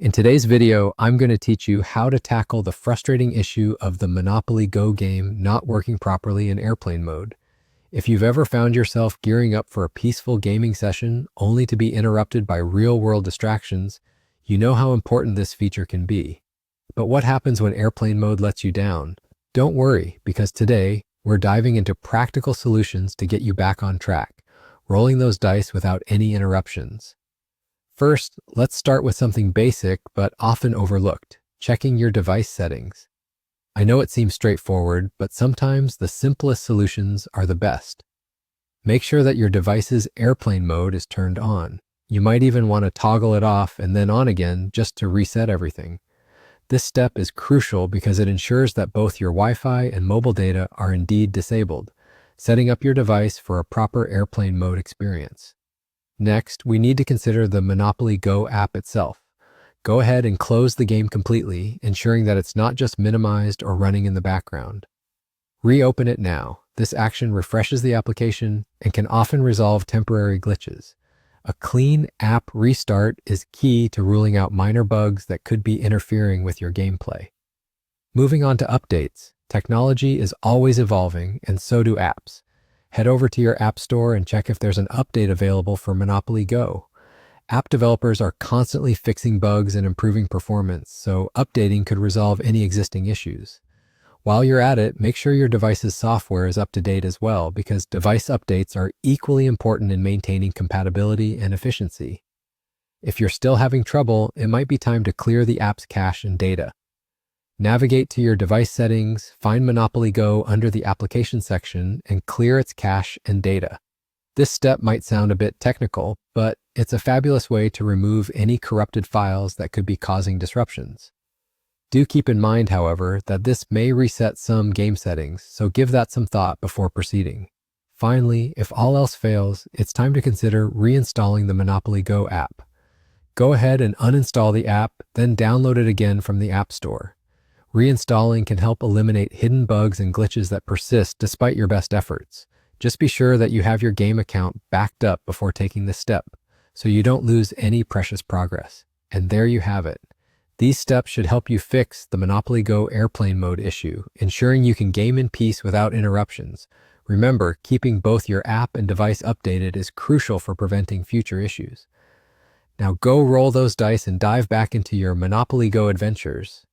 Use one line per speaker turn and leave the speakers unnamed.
In today's video, I'm going to teach you how to tackle the frustrating issue of the Monopoly Go game not working properly in airplane mode. If you've ever found yourself gearing up for a peaceful gaming session only to be interrupted by real-world distractions, you know how important this feature can be. But what happens when airplane mode lets you down? Don't worry, because today, we're diving into practical solutions to get you back on track, rolling those dice without any interruptions. First, let's start with something basic but often overlooked, checking your device settings. I know it seems straightforward, but sometimes the simplest solutions are the best. Make sure that your device's airplane mode is turned on. You might even want to toggle it off and then on again just to reset everything. This step is crucial because it ensures that both your Wi-Fi and mobile data are indeed disabled, setting up your device for a proper airplane mode experience. Next, we need to consider the Monopoly Go app itself. Go ahead and close the game completely, ensuring that it's not just minimized or running in the background. Reopen it now. This action refreshes the application and can often resolve temporary glitches. A clean app restart is key to ruling out minor bugs that could be interfering with your gameplay. Moving on to updates. Technology is always evolving, and so do apps. Head over to your app store and check if there's an update available for Monopoly Go. App developers are constantly fixing bugs and improving performance, so updating could resolve any existing issues. While you're at it, make sure your device's software is up to date as well, because device updates are equally important in maintaining compatibility and efficiency. If you're still having trouble, it might be time to clear the app's cache and data. Navigate to your device settings, find Monopoly Go under the application section, and clear its cache and data. This step might sound a bit technical, but it's a fabulous way to remove any corrupted files that could be causing disruptions. Do keep in mind, however, that this may reset some game settings, so give that some thought before proceeding. Finally, if all else fails, it's time to consider reinstalling the Monopoly Go app. Go ahead and uninstall the app, then download it again from the App Store. Reinstalling can help eliminate hidden bugs and glitches that persist despite your best efforts. Just be sure that you have your game account backed up before taking this step, so you don't lose any precious progress. And there you have it. These steps should help you fix the Monopoly Go airplane mode issue, ensuring you can game in peace without interruptions. Remember, keeping both your app and device updated is crucial for preventing future issues. Now go roll those dice and dive back into your Monopoly Go adventures.